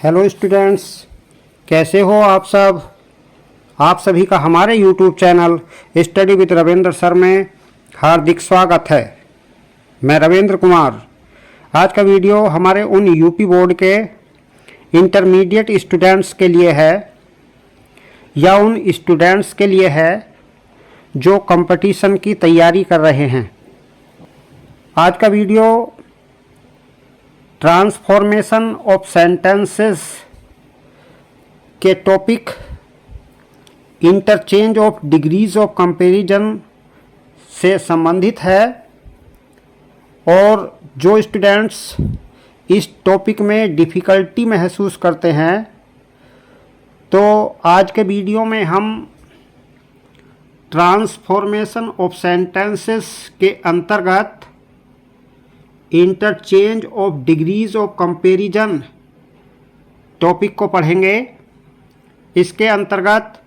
Hello students, कैसे हो आप सब। आप सभी का हमारे YouTube channel study with Ravindra sir में हार्दिक स्वागत है। मैं रविंद्र कुमार। आज का वीडियो हमारे उन यूपी बोर्ड के इंटरमीडिएट स्टूडेंट्स के लिए है या उन स्टूडेंट्स के लिए है जो कंपटीशन की तैयारी कर रहे हैं। आज का वीडियो ट्रांसफॉर्मेशन ऑफ सेंटेंसेस के topic interchange of degrees of comparison से संबंधित है और जो स्टूडेंट्स इस टॉपिक में डिफ़िकल्टी महसूस करते हैं तो आज के वीडियो में हम ट्रांसफॉर्मेशन ऑफ सेंटेंसेस के अंतर्गत interchange of degrees of comparison topic को पढ़ेंगे। इसके अंतर्गत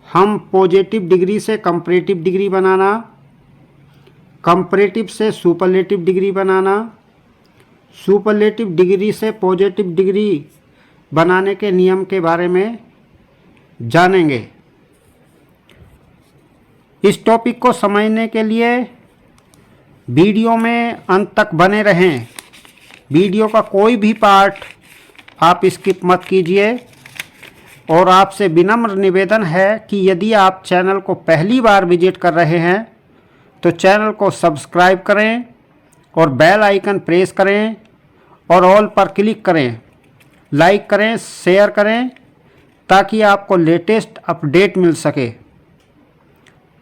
हम पॉजिटिव डिग्री से कंपैरेटिव डिग्री बनाना, कंपैरेटिव से सुपरलेटिव डिग्री बनाना, सुपरलेटिव डिग्री से पॉजिटिव डिग्री बनाने के नियम के बारे में जानेंगे। इस टॉपिक को समझने के लिए वीडियो में अंत तक बने रहें। वीडियो का कोई भी पार्ट आप स्किप मत कीजिए और आपसे विनम्र निवेदन है कि यदि आप चैनल को पहली बार विजिट कर रहे हैं तो चैनल को सब्सक्राइब करें और बेल आइकन प्रेस करें और ऑल पर क्लिक करें, लाइक करें, शेयर करें ताकि आपको लेटेस्ट अपडेट मिल सके।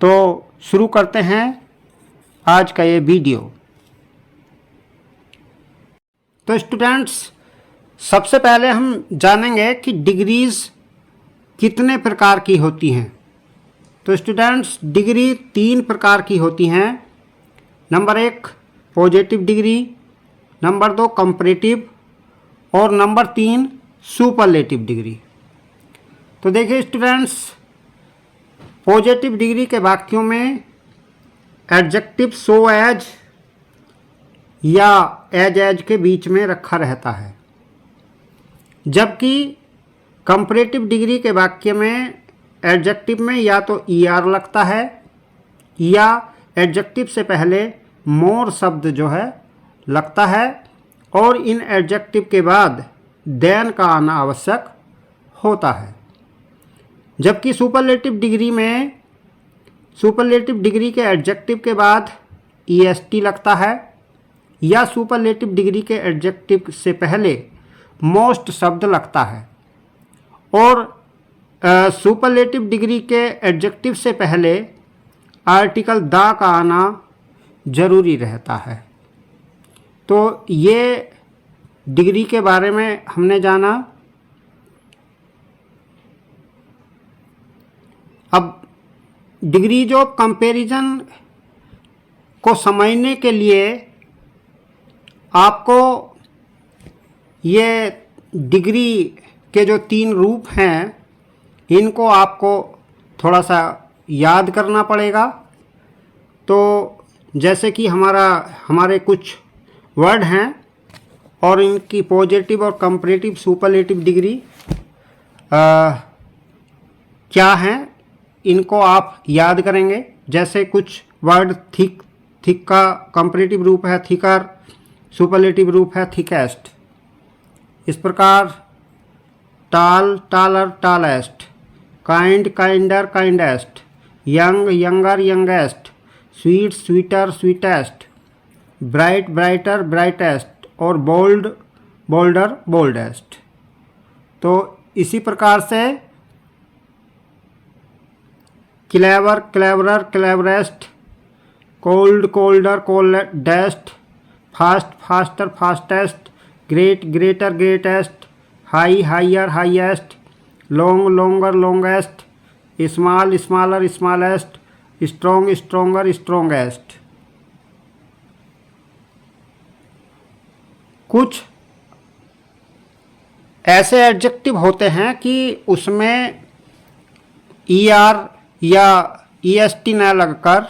तो शुरू करते हैं आज का ये वीडियो। तो स्टूडेंट्स, सबसे पहले हम जानेंगे कि डिग्रीज कितने प्रकार की होती हैं। तो स्टूडेंट्स, डिग्री 3 प्रकार की होती हैं। Number 1 positive degree, number 2 comparative और नंबर 3 सुपरलेटिव डिग्री। तो देखिए स्टूडेंट्स, पॉजिटिव डिग्री के वाक्यों में एडजेक्टिव सो एज या एज के बीच में रखा रहता है, जबकि कंपैरेटिव डिग्री के वाक्य में एडजेक्टिव में या तो er लगता है या एडजेक्टिव से पहले मोर शब्द जो है लगता है और इन एडजेक्टिव के बाद देन का आना आवश्यक होता है। जबकि सुपरलेटिव डिग्री के एडजेक्टिव के बाद est लगता है या सुपरलेटिव डिग्री के एडजेक्टिव से पहले मोस्ट शब्द लगता है और सुपरलेटिव डिग्री के एडजेक्टिव से पहले आर्टिकल द का आना जरूरी रहता है। तो ये डिग्री के बारे में हमने जाना। अब डिग्रीज ऑफ कंपैरिजन को समझने के लिए आपको ये डिग्री के जो 3 रूप हैं इनको आपको थोड़ा सा याद करना पड़ेगा। तो जैसे कि हमारे कुछ वर्ड हैं और इनकी पॉजिटिव और कंपैरेटिव सुपरलेटिव डिग्री क्या हैं इनको आप याद करेंगे। जैसे कुछ वर्ड थिक का कंपैरेटिव रूप है थिकर, सुपरलेटिव रूप है थिकेस्ट। इस प्रकार tall taller tallest, kind kinder kindest, young younger youngest, sweet sweeter sweetest, bright brighter brightest और बोल्ड बोल्डर बोल्डेस्ट। तो इसी प्रकार से clever cleverer cleverest, cold colder coldest, fast faster fastest, great greater greatest, high higher highest, long longer longest, small smaller smallest, strong stronger strongest. कुछ ऐसे adjective होते हैं कि उसमें er या est न लगकर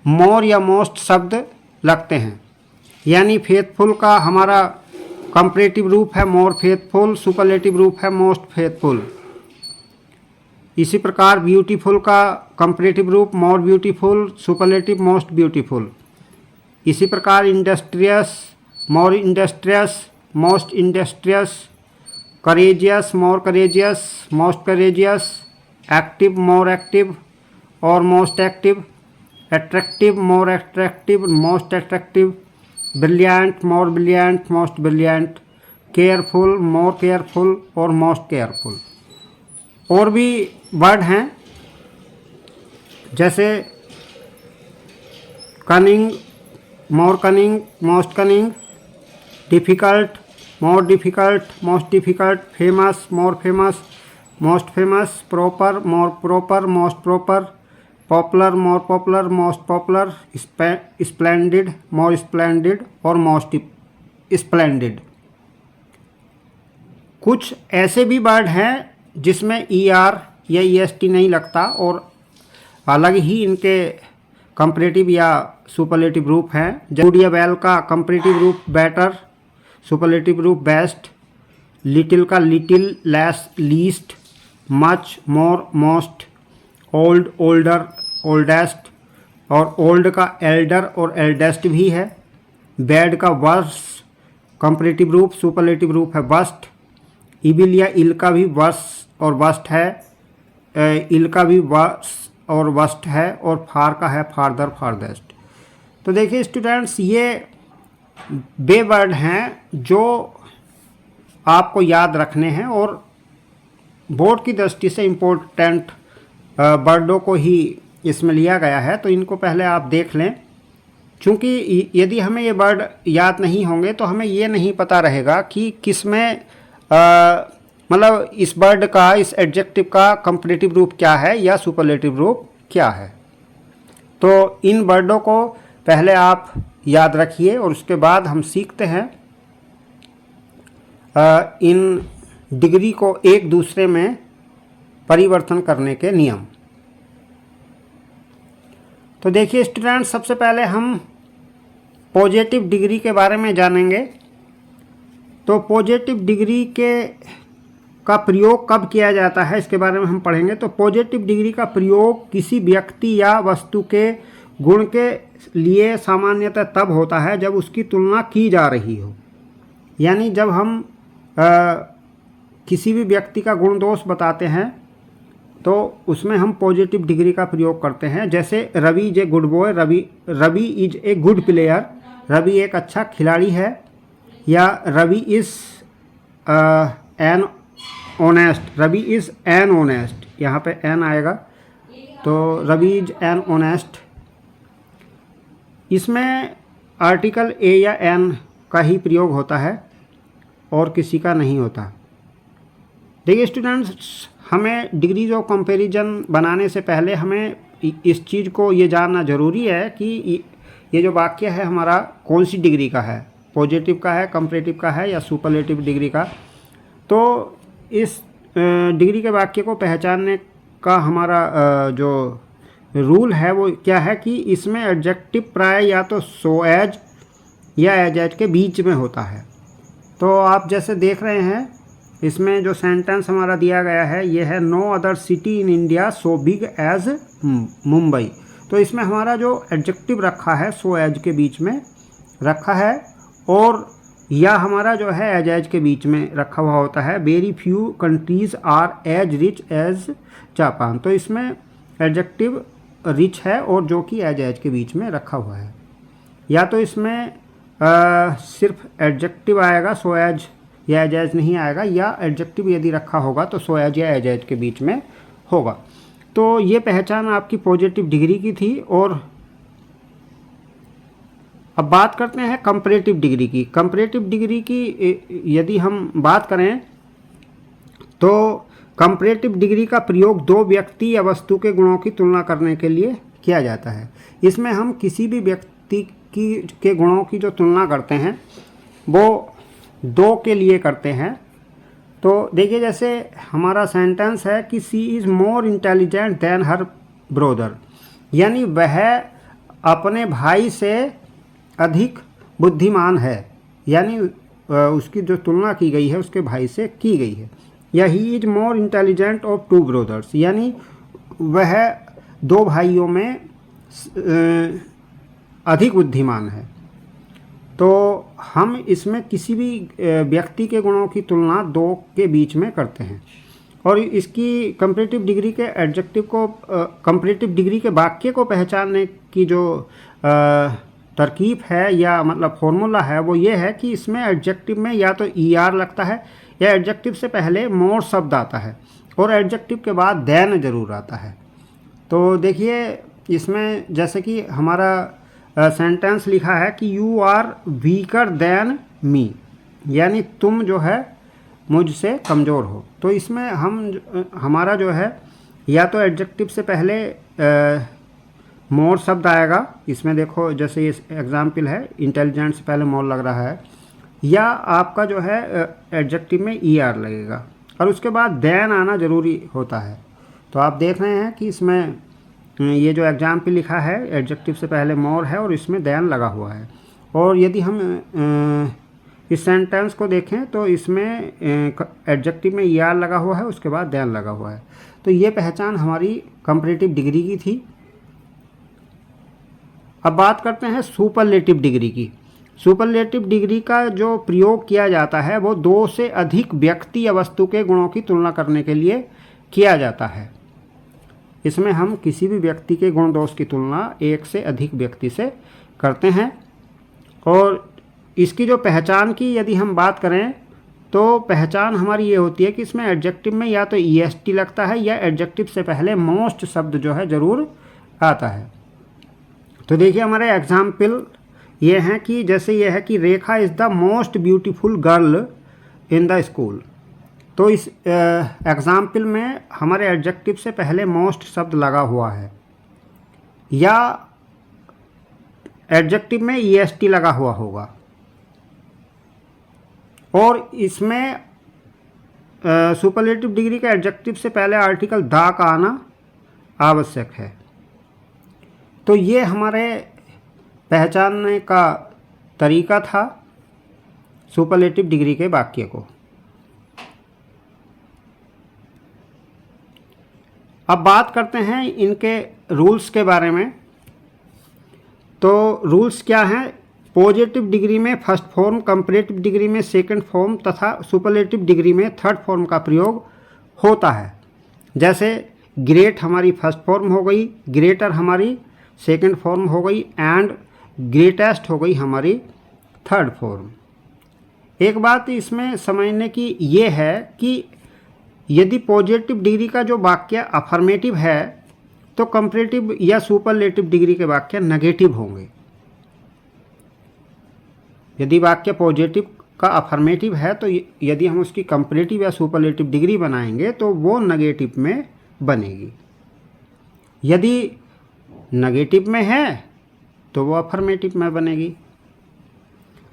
मोर या मोस्ट शब्द लगते हैं। यानी फेथफुल का हमारा कंपैरेटिव रूप है मोर फेथफुल, सुपरलेटिव रूप है मोस्ट फेथफुल। इसी प्रकार ब्यूटीफुल का कंपैरेटिव रूप more beautiful, superlative most beautiful. इसी प्रकार industrious more industrious, most industrious. Courageous more courageous, most courageous. Active more active और most active. Attractive more attractive, most attractive. Brilliant more brilliant, most brilliant. Careful more careful और most careful. और भी word हैं जैसे cunning more cunning, most cunning. Difficult more difficult, most difficult. Famous more famous, most famous. Proper more proper, most proper. Popular more popular, most popular. Splendid मोर splendid और most splendid. कुछ ऐसे भी word हैं जिसमें ER या EST नहीं लगता और अलग ही इनके कंपैरेटिव या सुपरलेटिव रूप हैं। जूडिया बेल का कंपैरेटिव रूप बेटर, सुपरलेटिव रूप बेस्ट। लिटिल का little, less least. Much more most. Old older, oldest. और ओल्ड का एल्डर और एल्डेस्ट भी है। बैड का वर्स, कंपैरेटिव रूप, सुपरलेटिव रूप है वर्स्ट। इविल या इल का भी वर्स और वर्स्ट है, इल का भी वर्स और वर्स्ट है। और फार का है फार्दर, फार्देस्ट। तो देखिए स्टूडेंट्स, ये वे वर्ड हैं जो आपको याद रखने हैं और बोर्ड की दृष्टि से इम्पोर्टेंट वर्डों को ही इसमें लिया गया है। तो इनको पहले आप देख लें, क्योंकि यदि हमें ये वर्ड याद नहीं होंगे तो हमें ये नहीं पता रहेगा कि किस में मतलब इस वर्ड का, इस एडजेक्टिव का कंपैरेटिव रूप क्या है या सुपरलेटिव रूप क्या है। तो इन वर्डों को पहले आप याद रखिए और उसके बाद हम सीखते हैं इन डिग्री को एक दूसरे में परिवर्तन करने के नियम। तो देखिए स्टूडेंट, सबसे पहले हम पॉजिटिव डिग्री के बारे में जानेंगे। तो पॉजिटिव डिग्री का प्रयोग कब किया जाता है इसके बारे में हम पढ़ेंगे। तो पॉजिटिव डिग्री का प्रयोग किसी व्यक्ति या वस्तु के गुण के लिए सामान्यतः तब होता है जब उसकी तुलना की जा रही हो। यानी जब हम किसी भी व्यक्ति का गुण दोष बताते हैं तो उसमें हम पॉजिटिव डिग्री का प्रयोग करते हैं। जैसे Ravi is a good boy, Ravi is a good player, Ravi एक अच्छा खिलाड़ी है। या Ravi is an honest, Ravi is an honest, यहाँ पे एन आएगा तो रवि इज एन ऑनेस्ट। इसमें आर्टिकल ए या एन का ही प्रयोग होता है और किसी का नहीं होता। देखिए स्टूडेंट्स, हमें डिग्रीज ऑफ कंपैरिजन बनाने से पहले हमें इस चीज़ को ये जानना ज़रूरी है कि ये जो वाक्य है हमारा कौन सी डिग्री का है, पॉजिटिव का है, कंपैरेटिव का है या सुपरलेटिव डिग्री का। तो इस डिग्री के वाक्य को पहचानने का हमारा जो रूल है वो क्या है कि इसमें एडजेक्टिव प्राय या तो सो एज या एज के बीच में होता है। तो आप जैसे देख रहे हैं इसमें जो सेंटेंस हमारा दिया गया है ये है no other city in India so big as Mumbai. तो इसमें हमारा जो एडजेक्टिव रखा है सो एज के बीच में रखा है और या हमारा जो है एज के बीच में रखा हुआ होता है। Very few countries are as rich as Japan. तो इसमें एडजेक्टिव रिच है और जो कि एज के बीच में रखा हुआ है। या तो इसमें सिर्फ एडजेक्टिव आएगा सो एज या एज नहीं आएगा, या एडजेक्टिव यदि रखा होगा तो सो एज या एज के बीच में होगा। तो ये पहचान आपकी पॉजिटिव डिग्री की थी। और अब बात करते हैं कंपैरेटिव डिग्री की। कंपैरेटिव डिग्री की यदि हम बात करें तो कंपैरेटिव डिग्री का प्रयोग दो व्यक्ति या वस्तु के गुणों की तुलना करने के लिए किया जाता है। इसमें हम किसी भी व्यक्ति के गुणों की जो तुलना करते हैं वो दो के लिए करते हैं। तो देखिए जैसे हमारा सेंटेंस है कि she is more intelligent than her brother, यानी वह अपने भाई से अधिक बुद्धिमान है। यानी उसकी जो तुलना की गई है उसके भाई से की गई है। या he is more intelligent of two brothers, यानी वह दो भाइयों में अधिक बुद्धिमान है। तो हम इसमें किसी भी व्यक्ति के गुणों की तुलना दो के बीच में करते हैं। और इसकी कंपैरेटिव डिग्री के एडजेक्टिव को कंपैरेटिव डिग्री के वाक्य को पहचानने की जो तरकीब है या मतलब फॉर्मूला है वो ये है कि इसमें एडजेक्टिव में या तो ER लगता है या एडजेक्टिव से पहले मोर शब्द आता है और एडजेक्टिव के बाद देन जरूर आता है। तो देखिए इसमें जैसे कि हमारा सेंटेंस लिखा है कि you are weaker than me, यानी तुम जो है मुझसे कमज़ोर हो। तो इसमें हमारा जो है या तो एडजेक्टिव से पहले मोर शब्द आएगा, इसमें देखो जैसे ये एग्जाम्पल है इंटेलिजेंट से पहले मोर लग रहा है, या आपका जो है एडजेक्टिव में ER लगेगा और उसके बाद देन आना ज़रूरी होता है। तो आप देख रहे हैं कि इसमें ये जो एग्जाम्पल लिखा है एडजेक्टिव से पहले मोर है और इसमें देन लगा हुआ है। और यदि हम इस सेंटेंस को देखें तो इसमें एडजेक्टिव में ER लगा हुआ है, उसके बाद देन लगा हुआ है। तो ये पहचान हमारी कंपैरेटिव डिग्री की थी। अब बात करते हैं सुपरलेटिव डिग्री की। सुपरलेटिव डिग्री का जो प्रयोग किया जाता है वो दो से अधिक व्यक्ति या वस्तु के गुणों की तुलना करने के लिए किया जाता है। इसमें हम किसी भी व्यक्ति के गुण दोष की तुलना एक से अधिक व्यक्ति से करते हैं। और इसकी जो पहचान की यदि हम बात करें तो पहचान हमारी ये होती है कि इसमें एडजेक्टिव में या तो EST लगता है या एडजेक्टिव से पहले मोस्ट शब्द जो है ज़रूर आता है। तो देखिए हमारे एग्जाम्पल ये हैं कि जैसे ये है कि Rekha is the most beautiful girl in the school. तो इस एग्जाम्पल में हमारे एडजेक्टिव से पहले मोस्ट शब्द लगा हुआ है या एडजेक्टिव में EST लगा हुआ होगा और इसमें सुपरलेटिव डिग्री के एडजेक्टिव से पहले आर्टिकल द का आना आवश्यक है। तो ये हमारे पहचानने का तरीका था सुपरलेटिव डिग्री के वाक्य को। अब बात करते हैं इनके रूल्स के बारे में। तो रूल्स क्या हैं? पॉजिटिव डिग्री में फर्स्ट फॉर्म, कंपैरेटिव डिग्री में सेकंड फॉर्म तथा सुपरलेटिव डिग्री में थर्ड फॉर्म का प्रयोग होता है। जैसे ग्रेट हमारी फर्स्ट फॉर्म हो गई, ग्रेटर हमारी सेकंड फॉर्म हो गई एंड ग्रेटेस्ट हो गई हमारी थर्ड फॉर्म। एक बात इसमें समझने की ये है कि यदि पॉजिटिव डिग्री का जो वाक्य अफर्मेटिव है तो कंपैरेटिव या सुपरलेटिव डिग्री के वाक्य नेगेटिव होंगे। यदि वाक्य पॉजिटिव का अफर्मेटिव है तो यदि हम उसकी कंपैरेटिव या सुपरलेटिव डिग्री बनाएंगे तो वो नेगेटिव में बनेगी। यदि नेगेटिव में है तो वो अफर्मेटिव में बनेगी।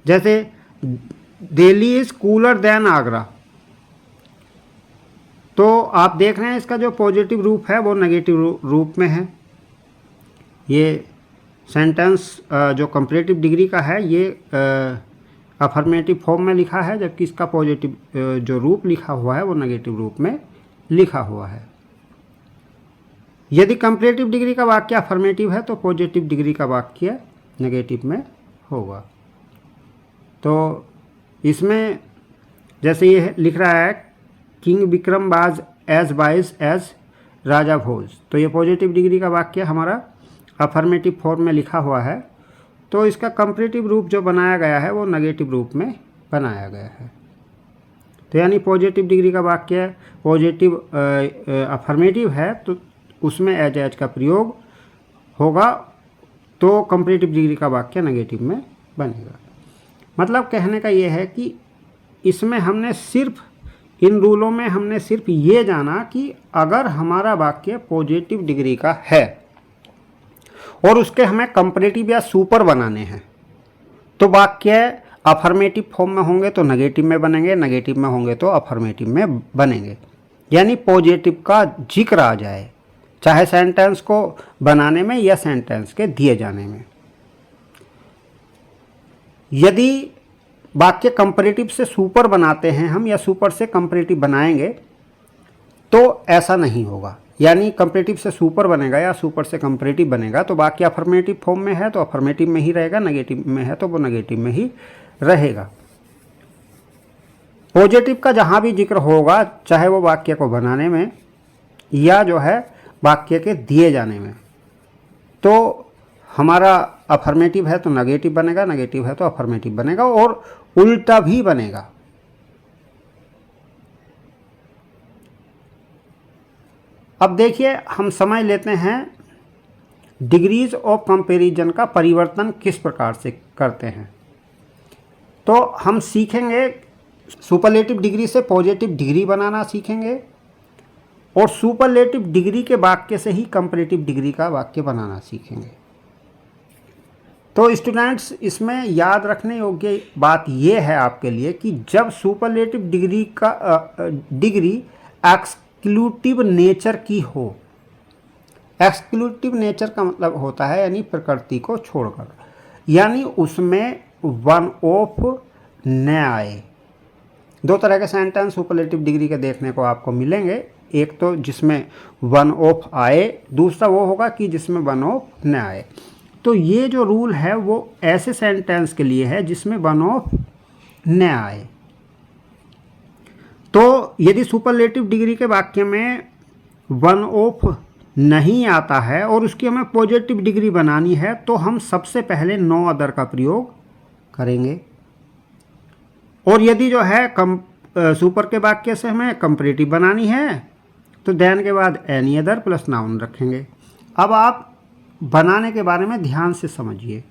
जैसे Delhi is cooler than Agra, तो आप देख रहे हैं इसका जो पॉजिटिव रूप है वो नेगेटिव रूप में है। ये सेंटेंस जो कंपैरेटिव डिग्री का है ये अफर्मेटिव फॉर्म में लिखा है, जबकि इसका पॉजिटिव जो रूप लिखा हुआ है वो नेगेटिव रूप में लिखा हुआ है। यदि कंपैरेटिव डिग्री का वाक्य अफर्मेटिव है तो पॉजिटिव डिग्री का वाक्य नेगेटिव में होगा। तो इसमें जैसे ये लिख रहा है king Vikram was as wise as Raja Bhoj, तो ये पॉजिटिव डिग्री का वाक्य हमारा अफर्मेटिव फॉर्म में लिखा हुआ है। तो इसका कंपैरेटिव रूप जो बनाया गया है वो नेगेटिव रूप में बनाया गया है। तो यानी पॉजिटिव डिग्री का वाक्य पॉजिटिव अफर्मेटिव है तो उसमें एज का प्रयोग होगा, तो कंपैरेटिव डिग्री का वाक्य नेगेटिव में बनेगा। मतलब कहने का ये है कि इसमें हमने सिर्फ इन रूलों में हमने सिर्फ ये जाना कि अगर हमारा वाक्य पॉजिटिव डिग्री का है और उसके हमें कंपैरेटिव या सुपर बनाने हैं तो वाक्य अफर्मेटिव फॉर्म में होंगे तो नेगेटिव में बनेंगे, नेगेटिव में होंगे तो अफर्मेटिव में बनेंगे। यानी पॉजिटिव का जिक्र आ जाए, चाहे सेंटेंस को बनाने में या सेंटेंस के दिए जाने में। यदि वाक्य कंपैरेटिव से सुपर बनाते हैं हम या सुपर से कंपैरेटिव बनाएंगे तो ऐसा नहीं होगा। यानी कंपैरेटिव से सुपर बनेगा या सुपर से कंपैरेटिव बनेगा तो वाक्य अफर्मेटिव फॉर्म में है तो अफर्मेटिव में ही रहेगा, नेगेटिव में है तो वो नेगेटिव में ही रहेगा। पॉजिटिव का जहाँ भी जिक्र होगा, चाहे वो वाक्य को बनाने में या जो है वाक्य के दिए जाने में, तो हमारा अफर्मेटिव है तो नेगेटिव बनेगा, नेगेटिव है तो अफर्मेटिव बनेगा और उल्टा भी बनेगा। अब देखिए, हम समझ लेते हैं डिग्रीज ऑफ कंपैरिजन का परिवर्तन किस प्रकार से करते हैं। तो हम सीखेंगे सुपरलेटिव डिग्री से पॉजिटिव डिग्री बनाना सीखेंगे और सुपरलेटिव डिग्री के वाक्य से ही कंपैरेटिव डिग्री का वाक्य बनाना सीखेंगे। तो स्टूडेंट्स, इसमें याद रखने योग्य बात यह है आपके लिए कि जब सुपरलेटिव डिग्री का डिग्री एक्सक्लूटिव नेचर की हो, एक्सक्लूटिव नेचर का मतलब होता है यानी प्रकृति को छोड़कर, यानी उसमें वन ऑफ न आए। दो तरह के सेंटेंस सुपरलेटिव डिग्री के देखने को आपको मिलेंगे, एक तो जिसमें वन ऑफ आए, दूसरा वो होगा कि जिसमें वन ऑफ न आए। तो ये जो रूल है वो ऐसे सेंटेंस के लिए है जिसमें वन ऑफ न आए। तो यदि सुपरलेटिव डिग्री के वाक्य में वन ऑफ नहीं आता है और उसकी हमें पॉजिटिव डिग्री बनानी है तो हम सबसे पहले नो अदर का प्रयोग करेंगे। और यदि जो है सुपर के वाक्य से हमें कंपैरेटिव बनानी है तो देन के बाद एनी अदर प्लस नाउन रखेंगे। अब आप बनाने के बारे में ध्यान से समझिए।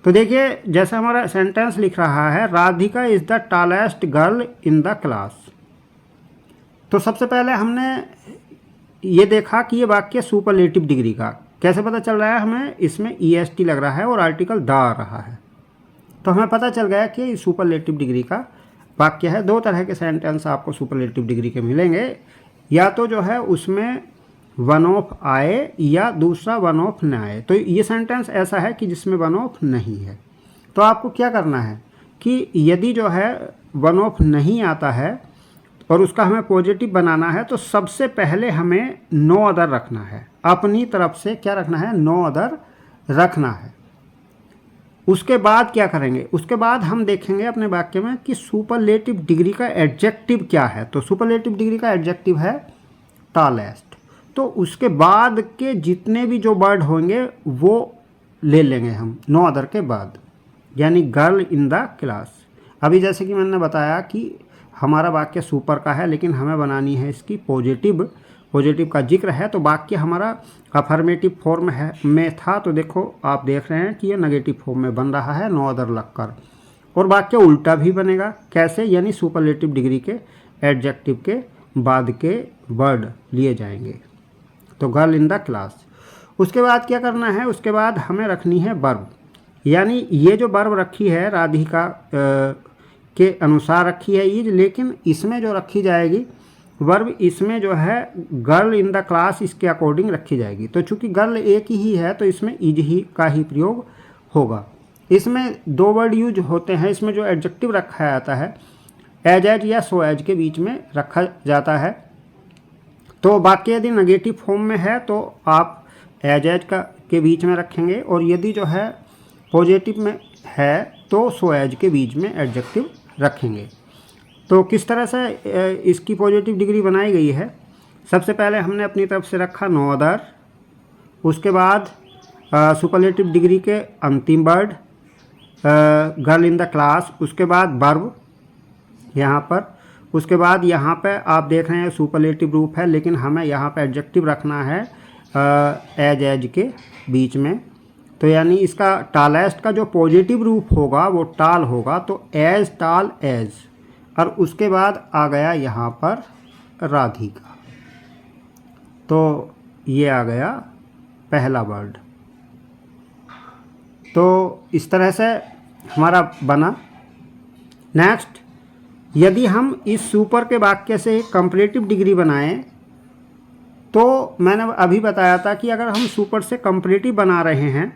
तो देखिए, जैसे हमारा सेंटेंस लिख रहा है, Radhika is the tallest girl in the class. तो सबसे पहले हमने ये देखा कि ये वाक्य सुपरलेटिव डिग्री का, कैसे पता चल रहा है हमें, इसमें EST लग रहा है और आर्टिकल द आ रहा है, तो हमें पता चल गया कि सुपरलेटिव डिग्री का वाक्य है। दो तरह के सेंटेंस आपको सुपरलेटिव डिग्री के मिलेंगे, या तो जो है उसमें वन ऑफ आए या दूसरा वन ऑफ न आए। तो ये सेंटेंस ऐसा है कि जिसमें वन ऑफ नहीं है। तो आपको क्या करना है कि यदि जो है वन ऑफ नहीं आता है और उसका हमें पॉजिटिव बनाना है तो सबसे पहले हमें नो अदर रखना है, अपनी तरफ से क्या रखना है, नो अदर रखना है। उसके बाद क्या करेंगे, उसके बाद हम देखेंगे अपने वाक्य में कि सुपरलेटिव डिग्री का एडजेक्टिव क्या है। तो सुपरलेटिव डिग्री का एडजेक्टिव है टॉलेस्ट। तो उसके बाद के जितने भी जो वर्ड होंगे वो ले लेंगे हम नो अदर के बाद, यानी गर्ल इन द क्लास। अभी जैसे कि मैंने बताया कि हमारा वाक्य सुपर का है लेकिन हमें बनानी है इसकी पॉजिटिव, पॉजिटिव का जिक्र है तो वाक्य हमारा अफर्मेटिव फॉर्म है में था। तो देखो, आप देख रहे हैं कि ये नेगेटिव फॉर्म में बन रहा है नो अदर लगकर, और वाक्य उल्टा भी बनेगा। कैसे, यानी सुपरलेटिव डिग्री के एडजेक्टिव के बाद के वर्ड लिए जाएंगे। तो गर्ल इन द क्लास। उसके बाद क्या करना है, उसके बाद हमें रखनी है वर्ब, यानी ये जो वर्ब रखी है राधिका के अनुसार रखी है ये, लेकिन इसमें जो रखी जाएगी वर्ब, इसमें जो है गर्ल इन द क्लास इसके अकॉर्डिंग रखी जाएगी। तो चूंकि गर्ल एक ही है तो इसमें इज ही का ही प्रयोग होगा। इसमें दो वर्ड यूज होते हैं, इसमें जो एडजेक्टिव रखा जाता है एज या सो एज के बीच में रखा जाता है। तो वाक्य यदि नेगेटिव फॉर्म में है तो आप एज का के बीच में रखेंगे, और यदि जो है पॉजिटिव में है तो सो एज के बीच में एडजेक्टिव रखेंगे। तो किस तरह से इसकी पॉजिटिव डिग्री बनाई गई है, सबसे पहले हमने अपनी तरफ से रखा नो अदर, उसके बाद सुपरलेटिव डिग्री के अंतिम word girl in the class, उसके बाद वर्ब यहाँ पर, उसके बाद यहाँ पे आप देख रहे हैं सुपरलेटिव रूप है लेकिन हमें यहाँ पे एडजेक्टिव रखना है एज के बीच में। तो यानी इसका टॉलेस्ट का जो पॉजिटिव रूप होगा वो टाल होगा, तो एज टाल एज, और उसके बाद आ गया यहाँ पर राधिका। तो ये आ गया पहला वर्ड। तो इस तरह से हमारा बना। नेक्स्ट, यदि हम इस सुपर के वाक्य से कंपैरेटिव डिग्री बनाएं तो मैंने अभी बताया था कि अगर हम सुपर से कंपैरेटिव बना रहे हैं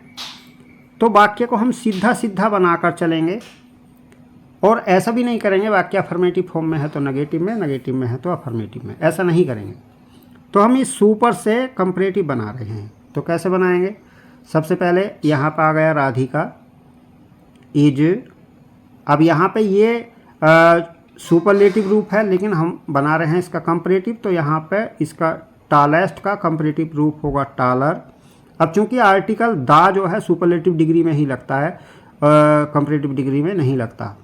तो वाक्य को हम सीधा सीधा बनाकर चलेंगे, और ऐसा भी नहीं करेंगे वाक्य अफर्मेटिव फॉर्म में है तो नेगेटिव में है तो अफर्मेटिव में, ऐसा नहीं करेंगे। तो हम इस सुपर से कंपैरेटिव बना रहे हैं। तो कैसे बनाएंगे? सबसे पहले यहाँ पर आ गया राधिका इज। अब यहाँ पे ये सुपरलेटिव रूप है, लेकिन हम बना रहे हैं इसका कंपैरेटिव, तो यहाँ पे इसका टालेस्ट का कंपैरेटिव रूप होगा टालर। अब चूंकि आर्टिकल दा जो है सुपरलेटिव डिग्री में ही लगता है, कंपैरेटिव डिग्री में नहीं लगता,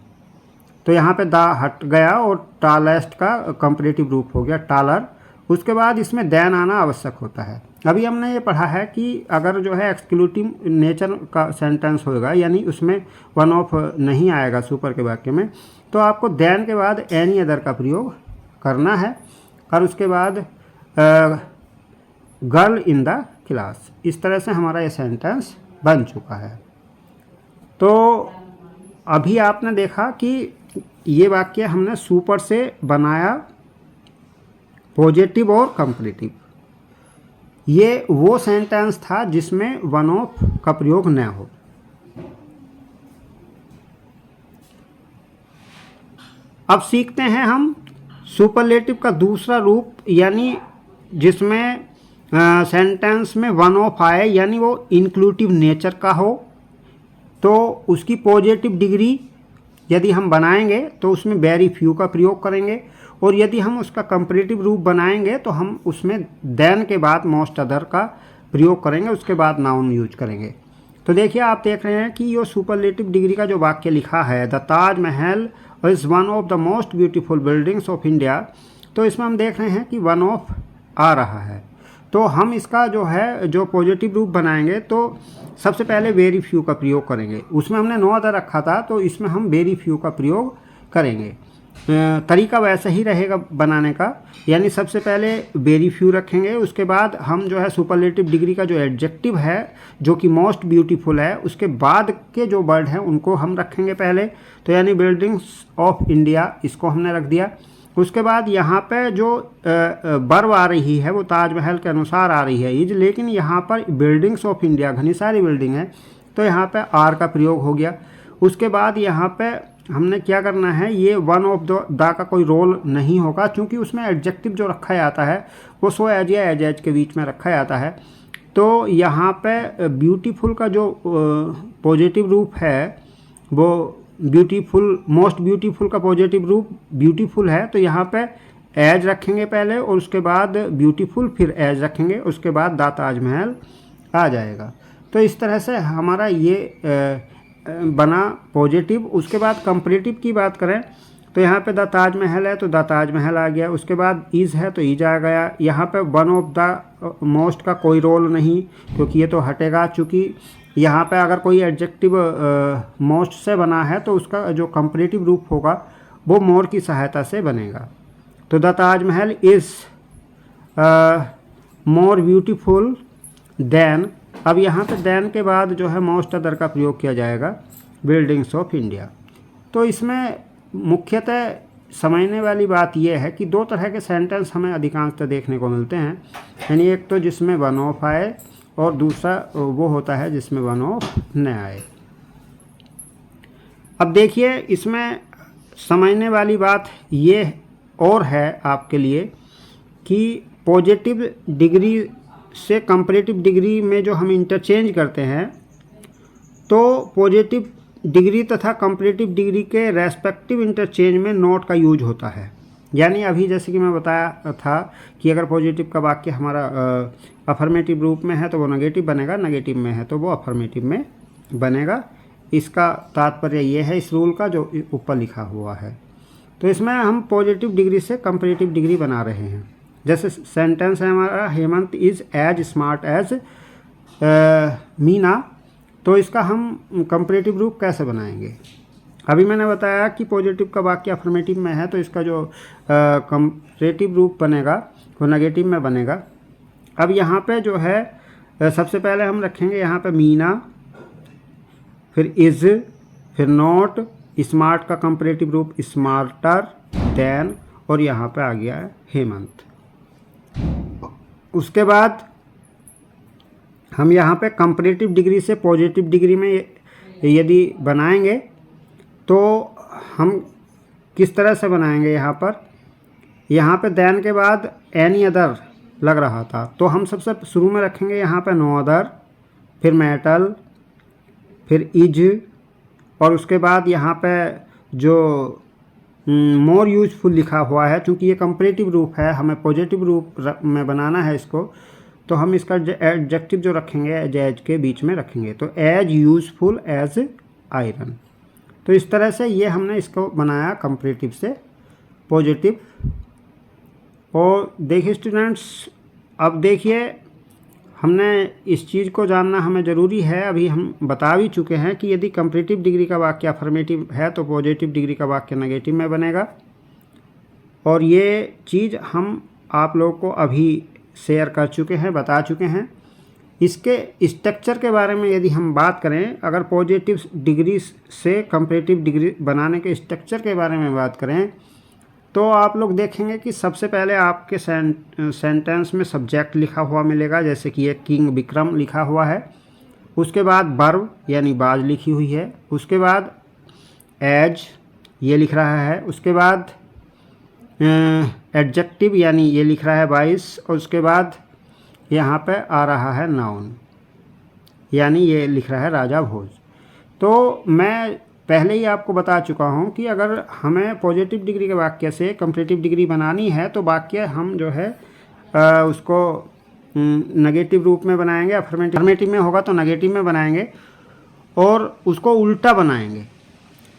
तो यहाँ पे दा हट गया और टालेस्ट का कंपैरेटिव रूप हो गया टालर। उसके बाद इसमें देन आना आवश्यक होता है। अभी हमने ये पढ़ा है कि अगर जो है एक्सक्लूसिव नेचर का सेंटेंस होगा, यानी उसमें वन ऑफ नहीं आएगा सुपर के वाक्य में, तो आपको देन के बाद एनी अदर का प्रयोग करना है। और उसके बाद गर्ल इन द क्लास। इस तरह से हमारा ये सेंटेंस बन चुका है। तो अभी आपने देखा कि ये वाक्य हमने सुपर से बनाया, पॉजिटिव और कंपैरेटिव। ये वो सेंटेंस था जिसमें वन ऑफ का प्रयोग न हो। अब सीखते हैं हम सुपरलेटिव का दूसरा रूप, यानी जिसमें सेंटेंस में वन ऑफ आए, यानी वो इंक्लूसिव नेचर का हो। तो उसकी पॉजिटिव डिग्री यदि हम बनाएंगे तो उसमें वेरी फ्यू का प्रयोग करेंगे, और यदि हम उसका कंपैरेटिव रूप बनाएंगे तो हम उसमें देन के बाद मोस्ट अदर का प्रयोग करेंगे, उसके बाद नाउन यूज करेंगे। तो देखिए, आप देख रहे हैं कि ये सुपरलेटिव डिग्री का जो वाक्य लिखा है, the Taj Mahal is one of the most beautiful buildings of India, तो इसमें हम देख रहे हैं कि वन ऑफ आ रहा है। तो हम इसका जो है जो पॉजिटिव रूप बनाएंगे तो सबसे पहले वेरी फ्यू का प्रयोग करेंगे। उसमें हमने नो अदर रखा था, तो इसमें हम वेरी फ्यू का प्रयोग करेंगे। तरीका वैसा ही रहेगा बनाने का, यानी सबसे पहले वेरी फ्यू रखेंगे, उसके बाद हम जो है सुपरलेटिव डिग्री का जो एडजेक्टिव है जो कि मोस्ट ब्यूटीफुल है, उसके बाद के जो वर्ड हैं उनको हम रखेंगे पहले। तो यानी बिल्डिंग्स ऑफ इंडिया, इसको हमने रख दिया। उसके बाद यहाँ पे जो वर्ब आ रही है वो ताजमहल के अनुसार आ रही है इज, लेकिन यहाँ पर बिल्डिंग्स ऑफ इंडिया घनी सारी बिल्डिंग है, तो यहाँ पे आर का प्रयोग हो गया। उसके बाद यहाँ पे हमने क्या करना है, ये वन ऑफ द का कोई रोल नहीं होगा, क्योंकि उसमें एडजेक्टिव जो रखा जाता है वो सो एज या एज एज के बीच में रखा जाता है। तो यहाँ पे ब्यूटीफुल का जो पॉजिटिव रूप है वो ब्यूटीफुल, मोस्ट ब्यूटीफुल का पॉजिटिव रूप ब्यूटीफुल है, तो यहाँ पे एज रखेंगे पहले और उसके बाद ब्यूटीफुल, फिर एज रखेंगे, उसके बाद द ताजमहल आ जाएगा। तो इस तरह से हमारा ये बना पॉजिटिव। उसके बाद कंपैरेटिव की बात करें तो यहाँ पे द ताजमहल है तो द ताजमहल आ गया, उसके बाद इज़ है तो इज आ गया। यहाँ पे वन ऑफ द मोस्ट का कोई रोल नहीं, क्योंकि ये तो हटेगा, चूँकि यहाँ पे अगर कोई एडजेक्टिव मोस्ट से बना है तो उसका जो कंपैरेटिव रूप होगा वो मोर की सहायता से बनेगा। तो the Taj Mahal is more beautiful then. अब यहाँ पे देन के बाद जो है मोस्ट अदर का प्रयोग किया जाएगा, बिल्डिंग्स ऑफ इंडिया। तो इसमें मुख्यतः समझने वाली बात यह है कि दो तरह के सेंटेंस हमें अधिकांशतः देखने को मिलते हैं, यानी एक तो जिसमें वन ऑफ आए और दूसरा वो होता है जिसमें वन ऑफ न आए। अब देखिए, इसमें समझने वाली बात ये और है आपके लिए कि पॉजिटिव डिग्री से कंपैरेटिव डिग्री में जो हम इंटरचेंज करते हैं, तो पॉजिटिव डिग्री तथा कंपैरेटिव डिग्री के रेस्पेक्टिव इंटरचेंज में नॉट का यूज होता है। यानी अभी जैसे कि मैं बताया था कि अगर पॉजिटिव का वाक्य हमारा अफर्मेटिव रूप में है तो वो नेगेटिव बनेगा, नेगेटिव में है तो वो अफर्मेटिव में बनेगा। इसका तात्पर्य ये है इस रूल का जो ऊपर लिखा हुआ है। तो इसमें हम पॉजिटिव डिग्री से कंपैरेटिव डिग्री बना रहे हैं। जैसे सेंटेंस है हमारा, Hemant is as smart as Meena, तो इसका हम कंपैरेटिव रूप कैसे बनाएंगे? अभी मैंने बताया कि पॉजिटिव का वाक्य अफर्मेटिव में है तो इसका जो कंपैरेटिव रूप बनेगा वो नेगेटिव में बनेगा। अब यहाँ पे जो है सबसे पहले हम रखेंगे यहाँ पे मीना, फिर इज़, फिर नॉट, स्मार्ट का कंपैरेटिव रूप स्मार्टर देन, और यहाँ पे आ गया है हेमंत। उसके बाद हम यहाँ पे कंपैरेटिव डिग्री से पॉजिटिव डिग्री में यदि बनाएंगे तो हम किस तरह से बनाएंगे यहाँ पे देन के बाद एनी अदर लग रहा था, तो हम सबसे शुरू में रखेंगे यहाँ पे नो अदर, फिर मेटल, फिर इज, और उसके बाद यहाँ पे जो मोर यूजफुल लिखा हुआ है, चूँकि ये कंपैरेटिव रूप है, हमें पॉजिटिव रूप में बनाना है इसको, तो हम इसका एडजेक्टिव जो रखेंगे एज के बीच में रखेंगे, तो एज यूजफुल एज आयरन। तो इस तरह से ये हमने इसको बनाया कंपैरेटिव से पॉजिटिव। और देखिए स्टूडेंट्स, अब देखिए हमने इस चीज़ को जानना हमें ज़रूरी है, अभी हम बता भी चुके हैं कि यदि कंपैरेटिव डिग्री का वाक्य अफर्मेटिव है तो पॉजिटिव डिग्री का वाक्य नेगेटिव में बनेगा। और ये चीज़ हम आप लोगों को अभी शेयर कर चुके हैं, बता चुके हैं। इसके स्ट्रक्चर के बारे में यदि हम बात करें, अगर पॉजिटिव डिग्री से कंपैरेटिव डिग्री बनाने के स्ट्रक्चर के बारे में बात करें, तो आप लोग देखेंगे कि सबसे पहले आपके सेंटेंस में सब्जेक्ट लिखा हुआ मिलेगा, जैसे कि ये किंग विक्रम लिखा हुआ है। उसके बाद वर्ब यानी बाज लिखी हुई है। उसके बाद एज ये लिख रहा है। उसके बाद एडजेक्टिव यानी ये लिख रहा है 22। और उसके बाद यहाँ पे आ रहा है नाउन यानी ये लिख रहा है राजा भोज। तो मैं पहले ही आपको बता चुका हूँ कि अगर हमें पॉजिटिव डिग्री के वाक्य से कंपैरेटिव डिग्री बनानी है तो वाक्य हम जो है उसको नेगेटिव रूप में बनाएंगे, अफर्मेटिव में होगा तो नेगेटिव में बनाएंगे, और उसको उल्टा बनाएंगे।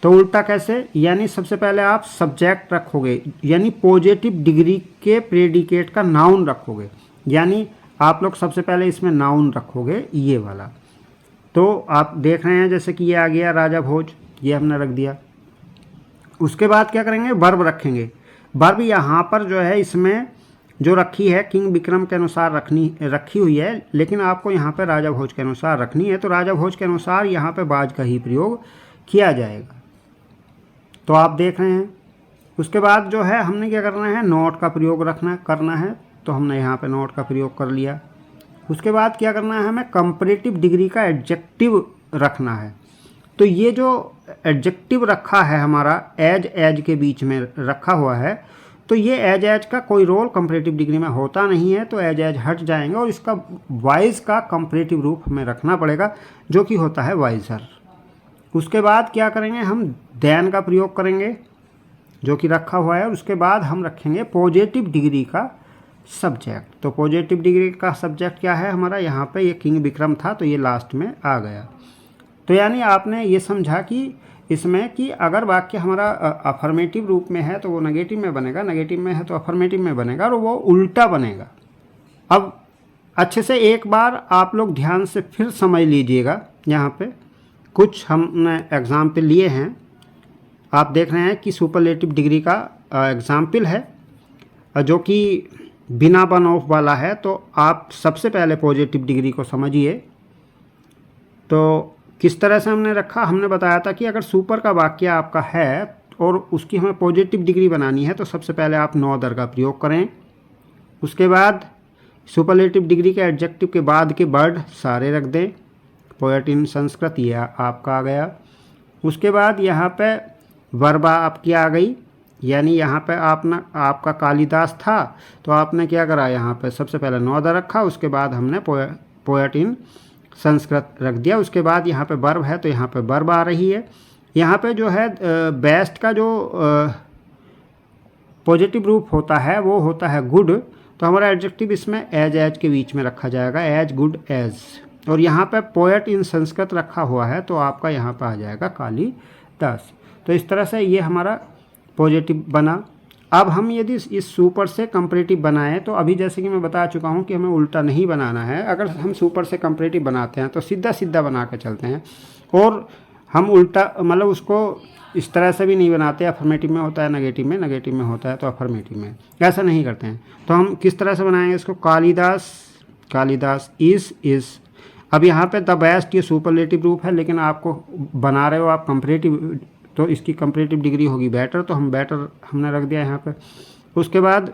तो उल्टा कैसे, यानी सबसे पहले आप सब्जेक्ट रखोगे, यानी पॉजिटिव डिग्री के प्रेडिकेट का नाउन रखोगे, यानी आप लोग सबसे पहले इसमें नाउन रखोगे ये वाला। तो आप देख रहे हैं जैसे कि ये आ गया राजा भोज, ये हमने रख दिया। उसके बाद क्या करेंगे, वर्ब रखेंगे। वर्ब यहाँ पर जो है इसमें जो रखी है किंग विक्रम के अनुसार रखी हुई है, लेकिन आपको यहाँ पे राजा भोज के अनुसार रखनी है, तो राजा भोज के अनुसार यहाँ पे बाज का ही प्रयोग किया जाएगा। तो आप देख रहे हैं। उसके बाद जो है हमने क्या करना है, नोट का प्रयोग करना है, तो हमने यहाँ पे नोट का प्रयोग कर लिया। उसके बाद क्या करना है, हमें कंपैरेटिव डिग्री का एडजेक्टिव रखना है। तो ये जो एडजेक्टिव रखा है हमारा एज के बीच में रखा हुआ है, तो ये एज का कोई रोल कंपैरेटिव डिग्री में होता नहीं है, तो एज हट जाएंगे और इसका वाइज का कंपैरेटिव रूप हमें रखना पड़ेगा, जो कि होता है वाइजर। उसके बाद क्या करेंगे, हम देन का प्रयोग करेंगे जो कि रखा हुआ है। उसके बाद हम रखेंगे पॉजिटिव डिग्री का सब्जेक्ट। तो पॉजिटिव डिग्री का सब्जेक्ट क्या है हमारा, यहाँ पे ये किंग विक्रम था, तो ये लास्ट में आ गया। तो यानी आपने ये समझा कि इसमें कि अगर वाक्य हमारा अफर्मेटिव रूप में है तो वो नेगेटिव में बनेगा, नेगेटिव में है तो अफर्मेटिव में बनेगा, और वो उल्टा बनेगा। अब अच्छे से एक बार आप लोग ध्यान से फिर समझ लीजिएगा। यहाँ पे कुछ हमने एग्जाम्पल लिए हैं, आप देख रहे हैं कि सुपरलेटिव डिग्री का एग्जाम्पल है जो कि बिना वन ऑफ वाला है। तो आप सबसे पहले पॉजिटिव डिग्री को समझिए। तो किस तरह से हमने रखा, हमने बताया था कि अगर सुपर का वाक्य आपका है और उसकी हमें पॉजिटिव डिग्री बनानी है तो सबसे पहले आप नो अदर का प्रयोग करें। उसके बाद सुपरलेटिव डिग्री के एडजेक्टिव के बाद के वर्ड सारे रख दें। पोएट इन संस्कृत ये आपका आ गया। उसके बाद यहाँ पे वर्बा आपकी आ गई, यानी यहाँ पे आपका कालिदास था तो आपने क्या करा, यहाँ पे सबसे पहले नो अदर रखा, उसके बाद हमने पोएट इन संस्कृत रख दिया। उसके बाद यहाँ पे वर्ब है तो यहाँ पे वर्ब आ रही है। यहाँ पे जो है बेस्ट का जो पॉजिटिव रूप होता है वो होता है गुड, तो हमारा एडजेक्टिव इसमें एज के बीच में रखा जाएगा, एज गुड एज। और यहाँ पे पोएट इन संस्कृत रखा हुआ है तो आपका यहाँ पे आ जाएगा कालिदास। तो इस तरह से ये हमारा पॉजिटिव बना। अब हम यदि इस सुपर से कंपैरेटिव बनाएं तो अभी जैसे कि मैं बता चुका हूं कि हमें उल्टा नहीं बनाना है। अगर हम सुपर से कंपैरेटिव बनाते हैं तो सीधा सीधा बना कर चलते हैं, और हम उल्टा मतलब उसको इस तरह से भी नहीं बनाते, अफर्मेटिव में होता है नेगेटिव में, नेगेटिव में होता है तो अफर्मेटिव में, ऐसा नहीं करते हैं। तो हम किस तरह से बनाएंगे इसको, कालिदास इज़। अब यहाँ पे द बेस्ट ये सुपरलेटिव रूप है, लेकिन आपको बना रहे हो आप कंपैरेटिव, तो इसकी कंपैरेटिव डिग्री होगी बेटर, तो हम बेटर हमने रख दिया यहाँ पे। उसके बाद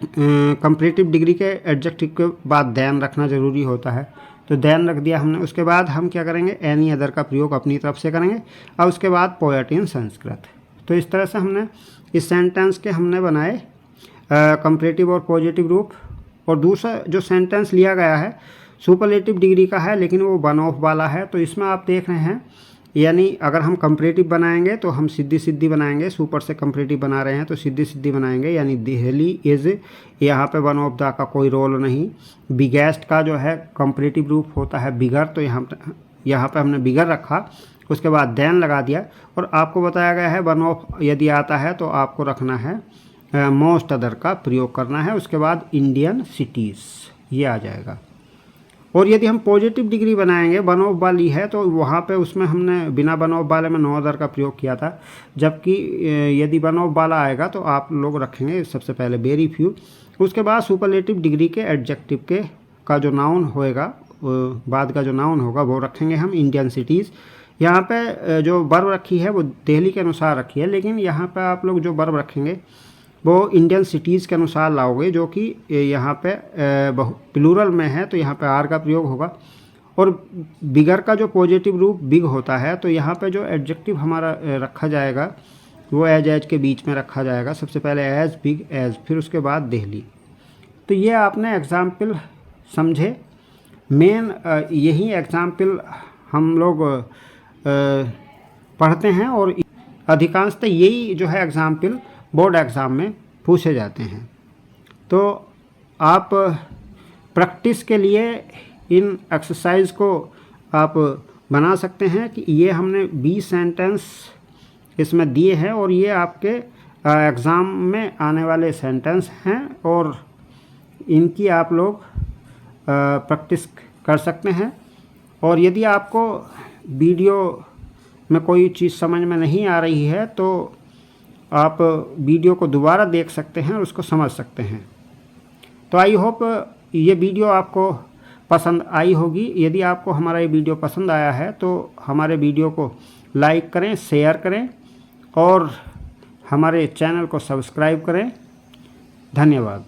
कंपैरेटिव डिग्री के एडजेक्टिव के बाद देन रखना ज़रूरी होता है। तो देन रख दिया हमने। उसके बाद हम क्या करेंगे, एनी अदर का प्रयोग अपनी तरफ से करेंगे और उसके बाद पोएट इन संस्कृत। तो इस तरह से हमने इस सेंटेंस के हमने बनाए कंपैरेटिव और पॉजिटिव रूप। और दूसरा जो सेंटेंस लिया गया है सुपरलेटिव डिग्री का है, लेकिन वो वन ऑफ वाला है। तो इसमें आप देख रहे हैं, यानी अगर हम कंपैरेटिव बनाएंगे तो हम सीधी सीधी बनाएंगे, सुपर से कंपैरेटिव बना रहे हैं तो सीधी सीधी बनाएंगे, यानी दिल्ली इज़, यहाँ पे वन ऑफ द का कोई रोल नहीं। बिगेस्ट का जो है कंपैरेटिव रूप होता है बिगर, तो यहाँ पे हमने बिगर रखा, उसके बाद देन लगा दिया। और आपको बताया गया है वन ऑफ यदि आता है तो आपको रखना है मोस्ट अदर का प्रयोग करना है, उसके बाद इंडियन सिटीज़ ये आ जाएगा। और यदि हम पॉजिटिव डिग्री बनाएंगे वन ऑफ वाली है तो वहाँ पे उसमें हमने बिना वन ऑफ वाले में नो अदर का प्रयोग किया था, जबकि यदि वन ऑफ वाला आएगा तो आप लोग रखेंगे सबसे पहले वेरी फ्यू। उसके बाद सुपरलेटिव डिग्री के एडजेक्टिव के का जो नाउन होएगा, बाद का जो नाउन होगा वो रखेंगे हम इंडियन सिटीज़। यहाँ पे जो वर्ब रखी है वो दिल्ली के अनुसार रखी है, लेकिन यहाँ पे आप लोग जो वर्ब रखेंगे वो इंडियन सिटीज़ के अनुसार लाओगे, जो कि यहाँ पे प्लूरल में है तो यहाँ पे आर का प्रयोग होगा। और बिगर का जो पॉजिटिव रूप बिग होता है तो यहाँ पे जो एडजेक्टिव हमारा रखा जाएगा वो एज के बीच में रखा जाएगा, सबसे पहले एज, बिग, एज, फिर उसके बाद दिल्ली। तो ये आपने एग्ज़ाम्पल समझे। मेन यही एग्ज़ाम्पल हम लोग पढ़ते हैं और अधिकांशतः यही जो है एग्ज़ाम्पल बोर्ड एग्ज़ाम में पूछे जाते हैं। तो आप प्रैक्टिस के लिए इन एक्सरसाइज को आप बना सकते हैं कि ये हमने 20 सेंटेंस इसमें दिए हैं और ये आपके एग्ज़ाम में आने वाले सेंटेंस हैं और इनकी आप लोग प्रैक्टिस कर सकते हैं। और यदि आपको वीडियो में कोई चीज़ समझ में नहीं आ रही है तो आप वीडियो को दोबारा देख सकते हैं और उसको समझ सकते हैं। तो आई होप ये वीडियो आपको पसंद आई होगी। यदि आपको हमारा ये वीडियो पसंद आया है तो हमारे वीडियो को लाइक करें, शेयर करें और हमारे चैनल को सब्सक्राइब करें। धन्यवाद।